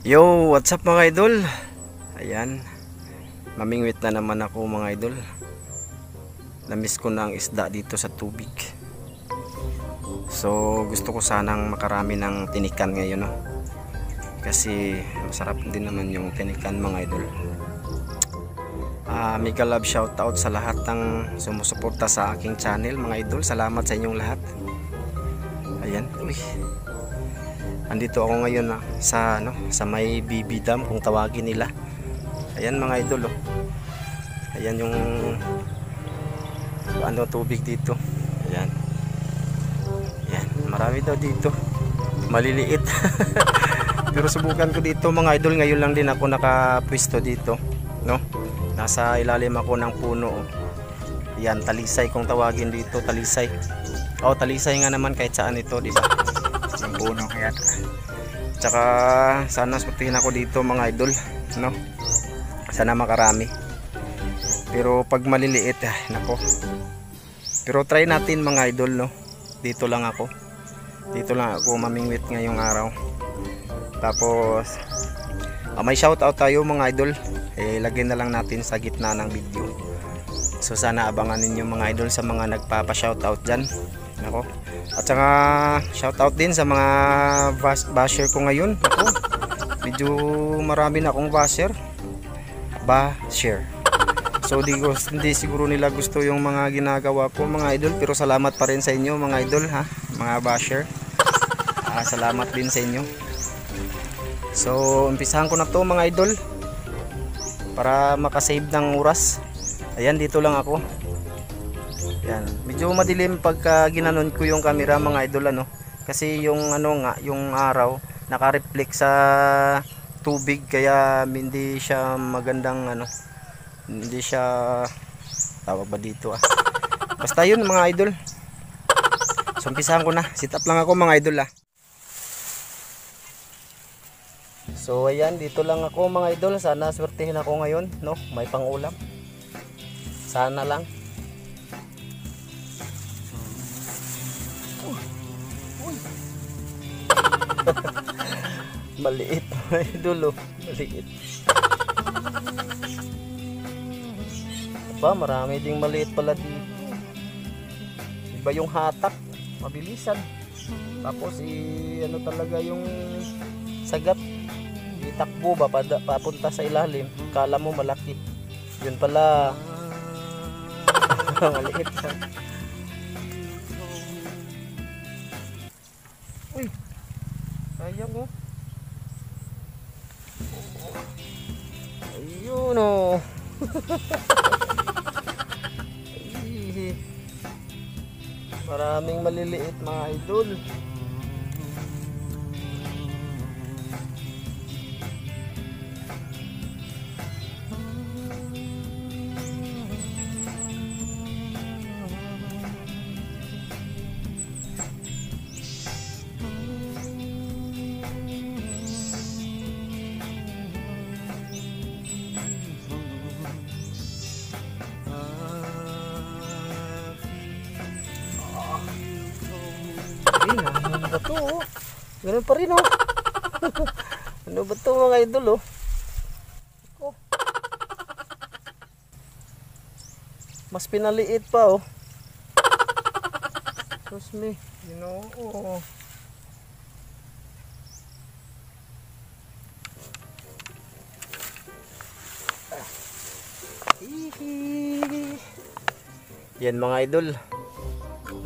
Yo, what's up mga idol? Ayan, mamingwit na naman ako mga idol. Namiss ko na ang isda dito sa tubig. So gusto ko sanang makarami ng tinikan ngayon, no? Kasi masarap din naman yung tinikan mga idol. Mega love shoutout sa lahat ng sumusuporta sa aking channel mga idol. Salamat sa inyong lahat. Ayan, uy. Andito ako ngayon sa may BB Dam kung tawagin nila. Ayan mga idol, oh. Ayan yung tubig dito. Ayan. Ayan, marami daw dito. Maliliit. Pero subukan ko dito mga idol. Ngayon lang din ako nakapwesto dito, no? Nasa ilalim ako ng puno, oh. Ayan, talisay kung tawagin dito, talisay. Oh, talisay nga naman kahit saan ito, di ba? Yung puno kaya. Tsaka sana sutihin ako dito mga idol, no? Sana makarami. Pero pag maliliit, nako. Pero try natin mga idol, no? Dito lang ako mamingwit ngayong araw. Tapos may shoutout tayo mga idol. Lagay na lang natin sa gitna ng video. So sana abangan ninyo mga idol sa mga nagpapa-shoutout dyan. Nako. At saka shoutout din sa mga basher ko ngayon. Ako, medyo marami na akong basher. So hindi siguro nila gusto yung mga ginagawa ko mga idol, pero salamat pa rin sa inyo mga idol, ha, mga basher. Salamat din sa inyo. So umpisahan ko na to mga idol para makasave ng oras. Ayan, dito lang ako. Yan, medyo madilim pagka ginanon ko yung camera mga idol, ano, kasi yung yung araw naka-reflect sa tubig, kaya hindi siya magandang hindi siya tawag ba dito, basta yun mga idol. So umpisahan ko na, sit up lang ako mga idol, So ayan, dito lang ako mga idol. Sana swertihin ako ngayon, no, may pang-ulam, sana lang. Maliit mga idol, maliit. Marami ding maliit pala dito. Iba yung hatak, mabilisan. Tapos talaga yung sagat, itakbo ba papunta sa ilalim, kala mo malaki, yun pala maliit. Uy, sayang, oh. Ayun, oh. Maraming maliliit mga idol. Ano ba to, oh? Ganun pa rin, oh. Ano ba to mga idol, oh? Oh. Mas pinaliit pa, oh. Trust me, you know, oh. Yan mga idol.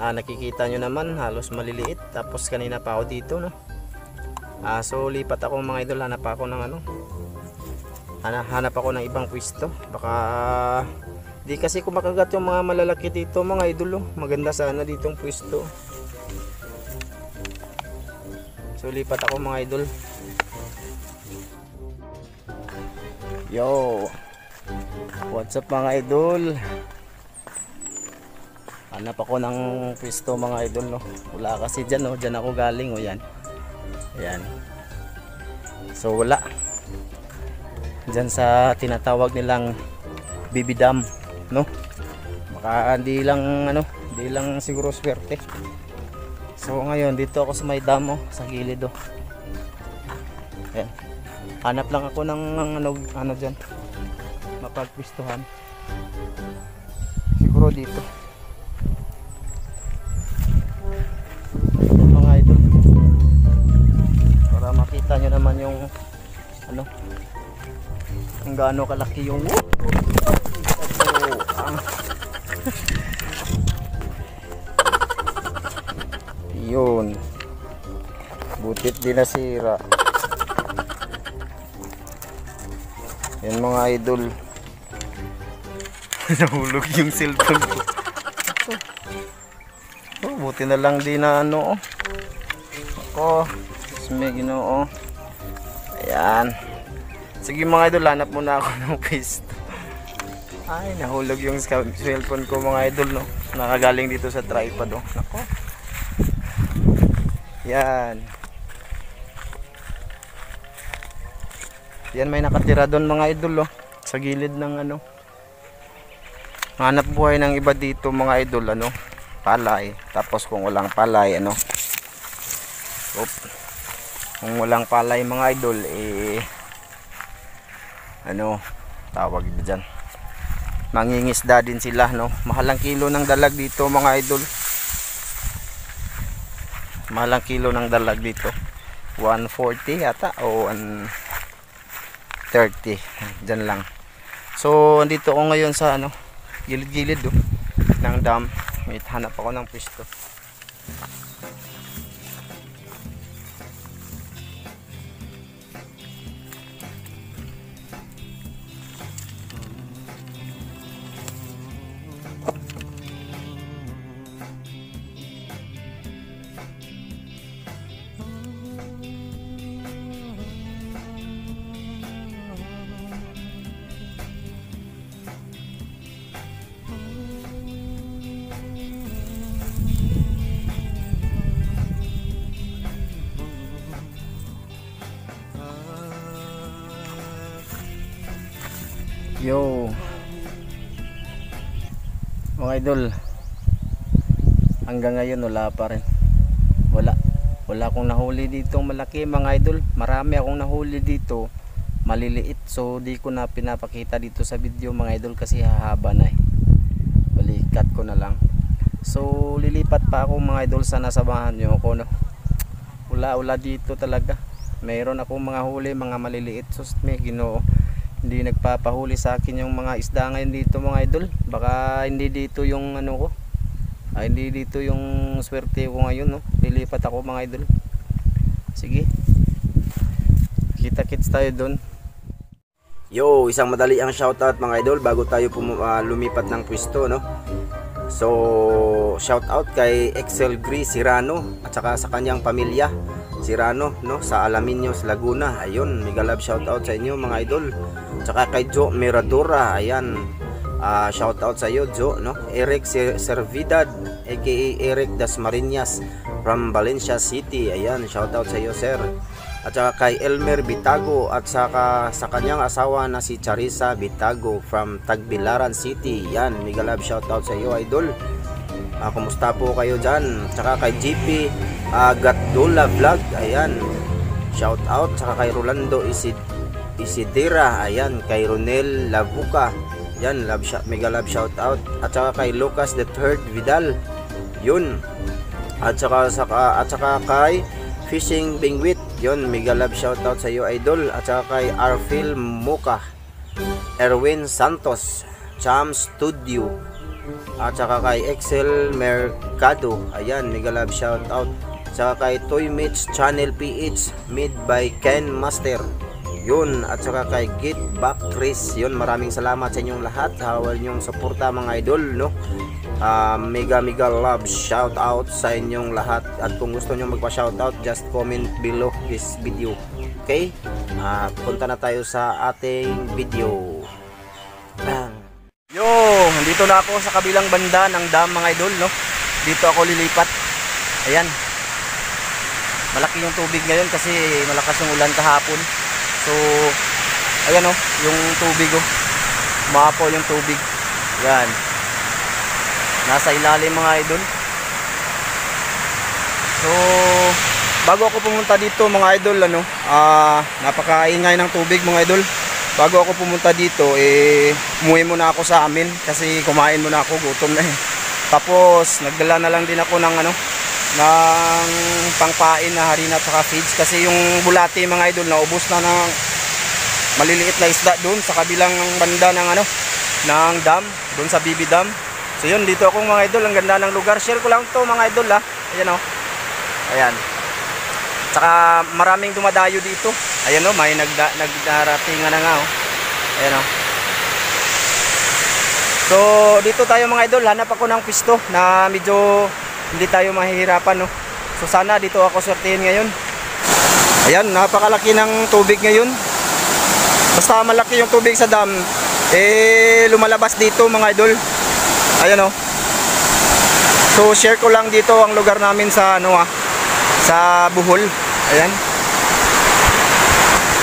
Nakikita nyo naman, halos maliliit. Tapos kanina pa ako dito, no? So lipat ako mga idol, hanap ako ng hanap ako ng ibang pwesto. Baka di kasi kumakagat yung mga malalaki dito mga idol, oh. Maganda sana ditong pwesto. So lipat ako mga idol. Yo, what's up mga idol? Hanap ako ng pwesto mga idol, no? Wala kasi dyan, no? Dyan ako galing, oh, yan. Ayan. So wala. Dyan sa tinatawag nilang BB Dam, no? Baka hindi lang siguro swerte. So ngayon dito ako sa may dam, oh, sa gilid, oh. Ayan. Hanap lang ako ng ano dyan, mapagpwistuhan. Siguro dito. Ayan, mga idol, para makita nyo naman yung ano, kung gaano kalaki yung yun, butit din nasira. Yan mga idol. Nahulog yung cellphone ko. Oh, buti na lang din na ano. Ako, may Ginoo. Ayan. Sige mga idol, hanap muna ako ng pwesto. Ay, nahulog yung cellphone ko mga idol, no. Nakagaling dito sa tripod, oh. Nako. Yan. Yan, may nakatira doon mga idol, oh, sa gilid ng ano. Hanap buhay ng iba dito mga idol, ano, palay. Tapos kung walang palay, ano, kung walang palay mga idol, eh ano tawag dyan, mangingisda din sila, no. Mahal ang kilo ng dalag dito mga idol. Mahal ang kilo ng dalag dito, 140 yata o 130, dyan lang. So andito ako ngayon sa ano, gilid-gilid, oh, ng dam. May hanap ako ng pwesto. Yo mga idol, hanggang ngayon wala pa rin, wala akong nahuli dito malaki mga idol. Marami akong nahuli dito maliliit, so di ko na pinapakita dito sa video mga idol kasi hahaba na, eh. Balikat ko na lang. So lilipat pa ako mga idol, sana samahan nyo ako, no. Wala dito talaga. Mayroon akong mga huli, mga maliliit. So may Ginoo, hindi nagpapahuli sa akin yung mga isda ngayon dito mga idol. Baka hindi dito yung ano ko, hindi dito yung swerte ko ngayon, no. Lilipat ako mga idol. Sige, kita-kits tayo doon. Yo, isang madali ang shoutout mga idol bago tayo lumipat ng pwesto, no. So shoutout kay Excel Gris Sirano at saka sa kanyang pamilya Sirano, no, sa Alaminos, Laguna. Ayun, mega love shoutout sa inyo mga idol. Tsaka kay Joe Miradora, ayan, shoutout sa iyo Joe, no. Eric Servidad aka Eric Dasmariñas from Valencia City, ayan, shoutout sa iyo sir. At saka kay Elmer Bitago at saka sa kanyang asawa na si Charissa Bitago from Tagbilaran City, yan, mega love shoutout sa iyo idol. Kumusta po kayo dyan? Tsaka kay GP Gatdula Vlog, ayan, shout out. Tsaka kay Rolando Isidira, ayan, kay Ronel Labuca, yan, mega love shout out. At saka kay Lucas the Third Vidal, yun. At saka kay Fishing Bingwit, yun, mega love shout out sa iyo idol. At saka kay Arfil Muka, Erwin Santos, Cham Studio, at saka kay Excel Mercado, ayan, mega love shout out. Saka kay Toy Mates Channel PH made by Ken Master, yun. At saka kay Get Back Chris, yun, maraming salamat sa inyong lahat, hawal nyong suporta mga idol, no. Mega love shout out sa inyong lahat. At kung gusto nyo magpa shout out, just comment below this video, okay. Punta na tayo sa ating video. Yo, nandito na ako sa kabilang banda ng dam mga idol, no. Dito ako lilipat. Ayan, malaki yung tubig ngayon kasi malakas yung ulan kahapon. So ayan, oh, yung tubig, oh, umapaw yung tubig. Ayan, nasa ilalim mga idol. So bago ako pumunta dito mga idol, napakaingay ng tubig mga idol. Bago ako pumunta dito, umuwi muna ako sa amin kasi kumain muna ako, gutom na Tapos nagdala na lang din ako ng ng pangpain na harina at saka feeds kasi yung bulati mga idol naubos na ng maliliit na isda doon sa kabilang banda ng ng dam, doon sa BB Dam. So yun, dito ako mga idol, ang ganda ng lugar. Share ko lang to mga idol Ayan Ayan. Saka maraming dumadayo dito. Ayan may nagdarating na nga Ayan So dito tayo mga idol, hanap ako ng pisto na medyo hindi tayo mahihirapan So sana dito ako swertihin ngayon. Ayan, napakalaki ng tubig ngayon. Basta malaki yung tubig sa dam, lumalabas dito mga idol. Ayan So share ko lang dito ang lugar namin sa sa Bohol. Ayan.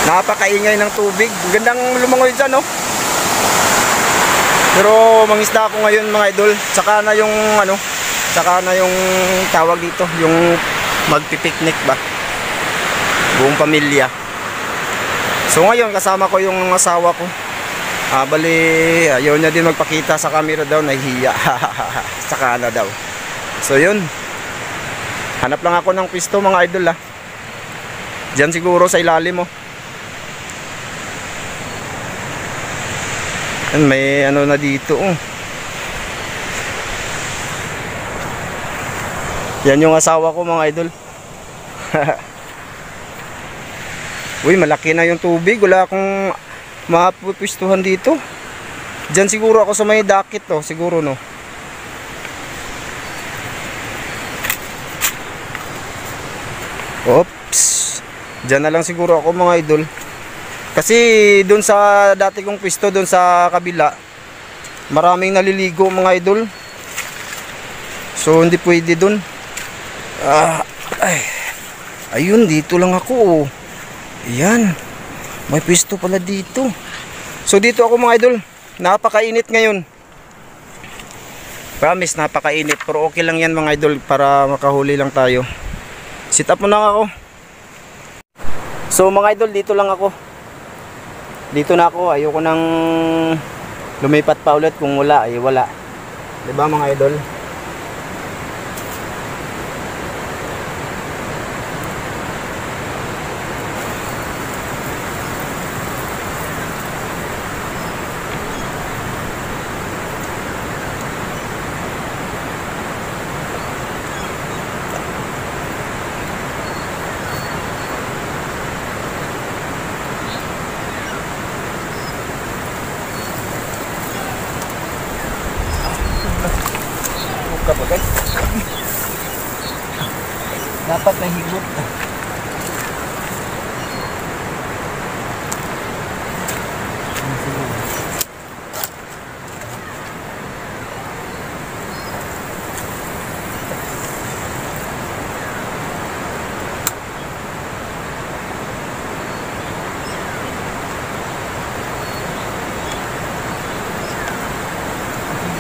Napakaingay ng tubig. Gandang lumangoy dyan Pero mangisda ako ngayon mga idol. Tsaka na yung tsaka na yung tawag dito, yung magpipiknik ba. Buong pamilya. So ngayon kasama ko yung asawa ko. Bali, ayaw niya din magpakita sa camera daw, nahihiya. Saka na daw. So yun. Hanap lang ako ng pisto mga idol Diyan siguro sa ilalim May na dito Yan yung asawa ko mga idol. Uy, malaki na yung tubig. Wala akong mapupistuhan dito. Diyan siguro ako sa may dakit siguro Oops. Diyan na lang siguro ako mga idol. Kasi doon sa dati kong pisto doon sa kabila, maraming naliligo mga idol. So hindi pwede doon. Ayun, dito lang ako Ayan. May pisto pala dito. So dito ako mga idol. Napakainit ngayon. Promise napakainit. Pero okay lang yan mga idol, para makahuli lang tayo. Sit up muna ako. So mga idol, dito lang ako. Dito na ako. Ayoko nang lumipat pa ulit. Kung wala ay wala. Diba mga idol? Dapat may higot.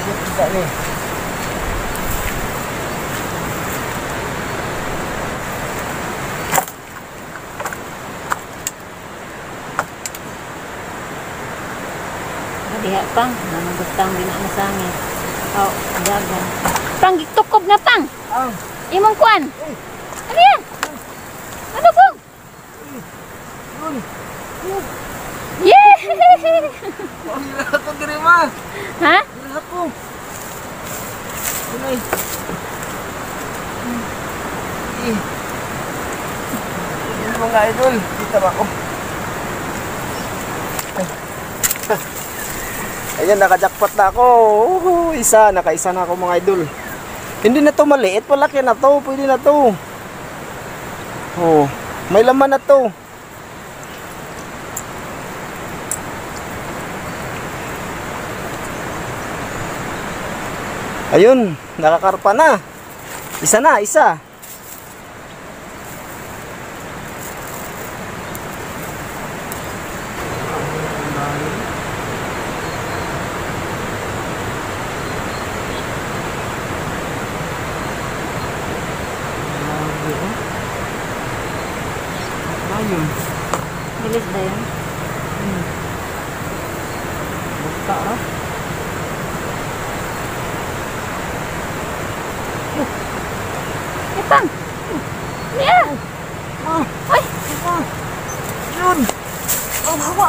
Higot nih. Diha pang, namagutang din ang sangit. Dagan. Pang, tukob na pang. Imong kuan. Ano yan? Ano pong? Yeah! Hila ko diri ma. Ha? Hila ko. Unay. Ini mga idol, kita ba ko? Ayan, naka-jackpot na ako. Nakaisa na ako mga idol. Hindi na to maliit, malaki na to. Pwede na to. May laman na to. Ayun, nakakarpa na. Isa. Maganda yan. Bukta ah. Ipang! Yeah! Ay! Yun! Oh, hawa.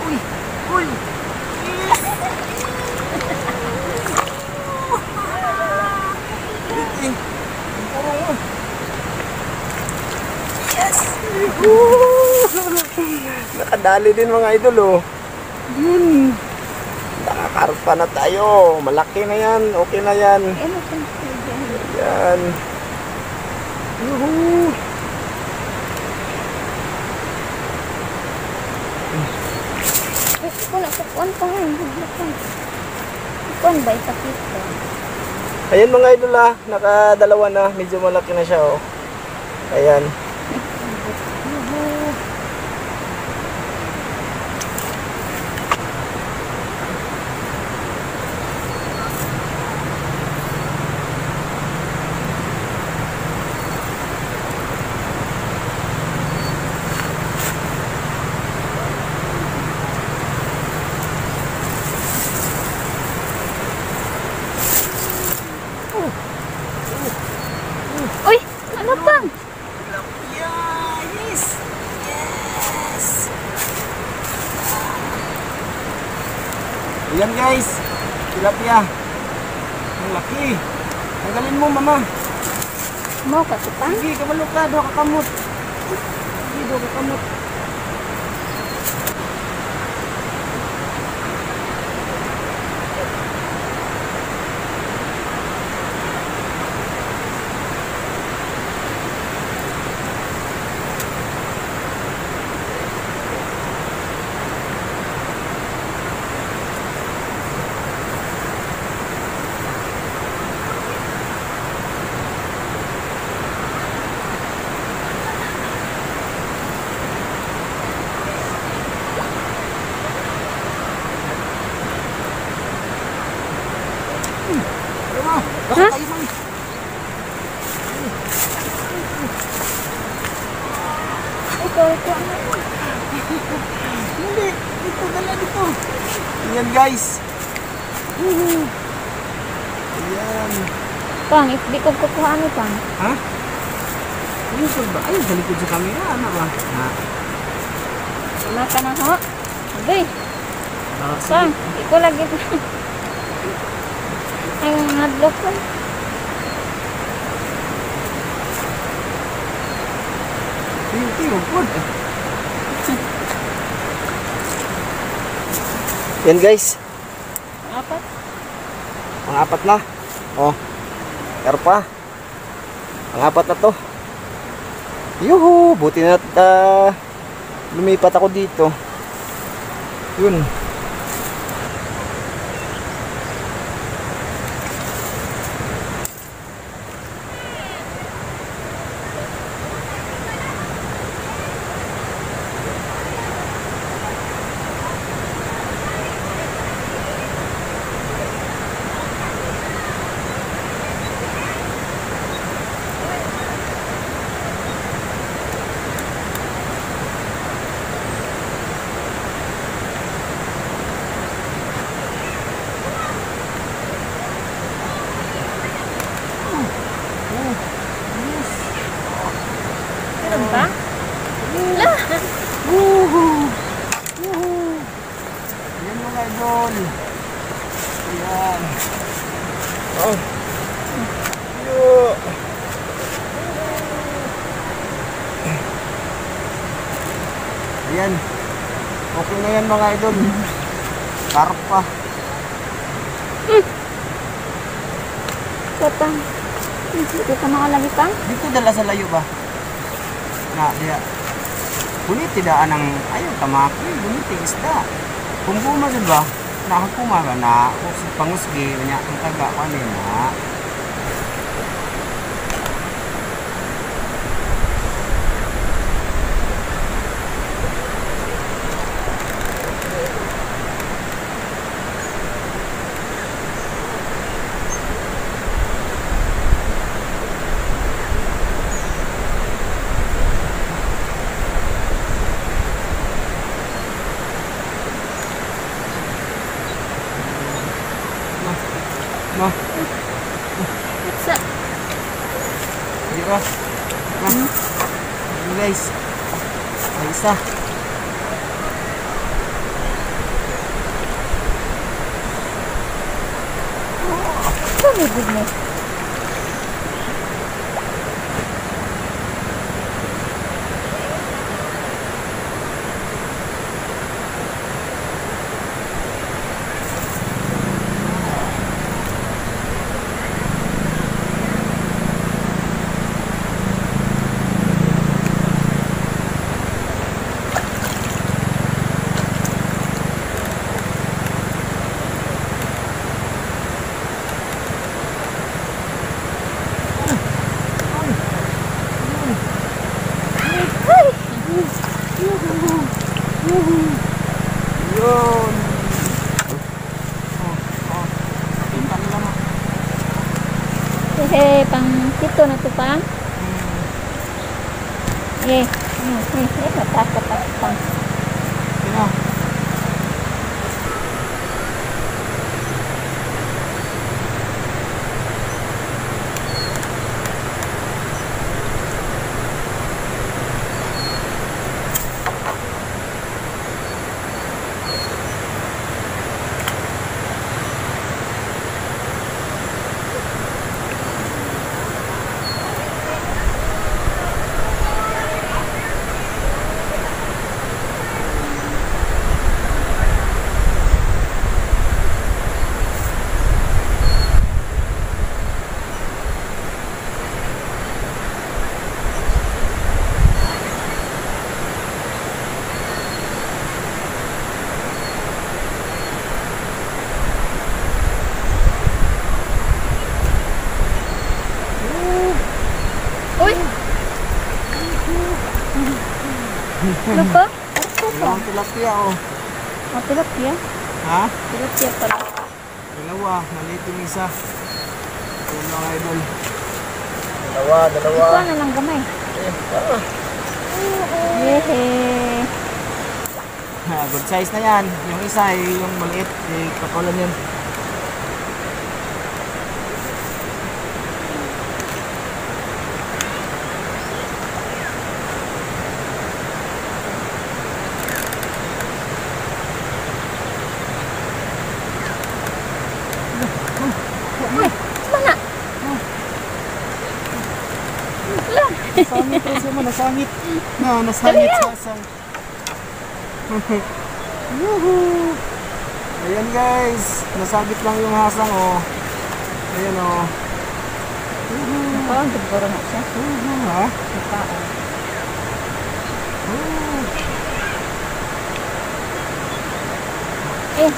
Uy! Uy! Yes! Nakadali din mga idol oh. Yun! Nakakarpa na tayo. Malaki na yan. Okay na yan. Yan. Yuhuu! Kuan ba sakit ko? Ayan mga idol ah. Nakadalawa na. Medyo malaki na siya oh. Ayan. Uy! Ano pang? Yes! Yes! Ayan guys. Tilapia. Ang laki. Tanggalin mo mama. Mau ka ito pang? Sige, kabalo ka. Doha ka kamot. Sige, doha ka kamot. Ha? Ito. Hindi. Dito, dala dito. Ayan guys. Ayan. Pang, di ko kukuha ano pang? Ha? Ayun sir ba? Ayun, dalikod sa camera. Ano ba? Ha? Wala ka na ho? Abay, pang, di ko lagi ang hadlok ko. Tiyo, pod. Yan guys. Apat? Ang-apat na. Oh. Pero pa. Ang-apat na to. Yuhu! Buti na lumipat ako dito. Yun. Meron ba? Woohoo! Woohoo! Yan mga idol. Yan. Oh. Yo. Ayan. Okay na yan mga idol. Karpa. Pang. Dito ka makalagi pang? Dito dala sa layo ba? Na, diya. Bunit tidaan ng ayaw tamaki. Bunit isda. Kung bumagod ba? Nakakuma ba na pangusgi niya ang taga kanina. guys. May isa. Oh my goodness. Yun. Tingnan lang. Pang pito na to pang. Matakot ako pang. Tingnan. Uy! Ano pa? Dalawang tilapia oh. Tilapia? Ha? Tilapia pala. Dalawa. Maliit yung isa. Ito mga idol. Dalawa. Ikuha na lang gamay. Yehe. Good size na yan. Yung isa ay yung maliit. Kapalan yan. Uy! Mana? Wala. Nasangit rin mo. Nasangit. Nasangit Dali, sasang. Yuhu! Ayan guys. Nasagit lang yung hasang oh. Ayan oh. Parang siguro na siya. Ha? Ipaan. Eh,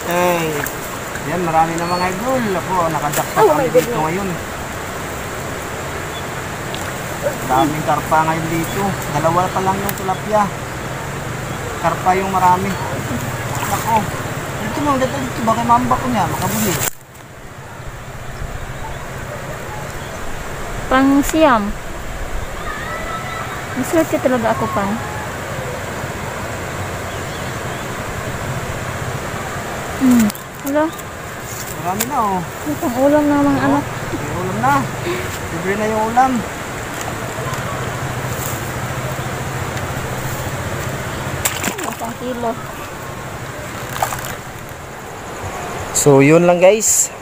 Hey, yan marami na mga idol. Ako, nakajakpa Oh, kami my dito goodness. ngayon. Daming karpa ngayon dito. Dalawa pa lang yung tilapia. Karpa yung marami. Ako, dito mo, dito. Baka mamba ko niya, makabuli. pang siyam. Maswerte talaga ako pang. Wala. Marami na oh. May pang ulam na mga anak. May ulam na. Libre na yung ulam. Isang kilo. So yun lang guys.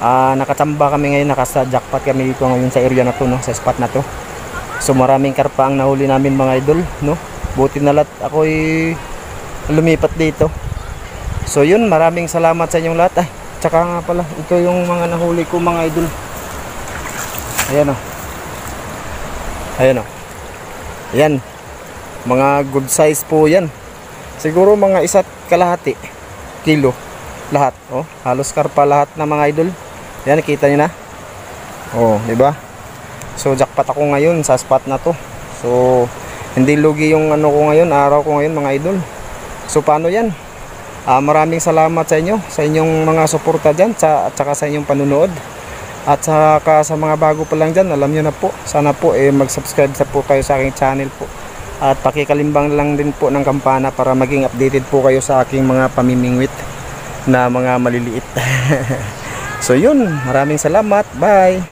Nakatamba kami ngayon, nakasa-jackpot kami dito ngayon sa area na to, no, sa spot na to. So maraming karpa ang nahuli namin mga idol, no. Buti na lahat ako'y lumipat dito. So yun, maraming salamat sa inyong lahat. Ay, tsaka nga pala, ito yung mga nahuli ko mga idol. Ayan o. Ayan o. Ayan. Mga good size po yan. Siguro mga 1.5 kilo. Lahat, oh, halos karpa lahat na mga idol. Yan, nakita niyo na. Oh, di ba? So jackpot ako ngayon sa spot na to. So hindi lugi yung ano ko ngayon, araw ko ngayon mga idol. So paano yan? Maraming salamat sa inyo, sa inyong mga suporta dyan, at saka sa inyong panunood. At saka sa mga bago pa lang dyan, alam nyo na po, sana po mag-subscribe sa po kayo sa aking channel po. At pakikalimbang lang din po ng kampana para maging updated po kayo sa aking mga pamimingwit na mga maliliit. So yun, maraming salamat, bye.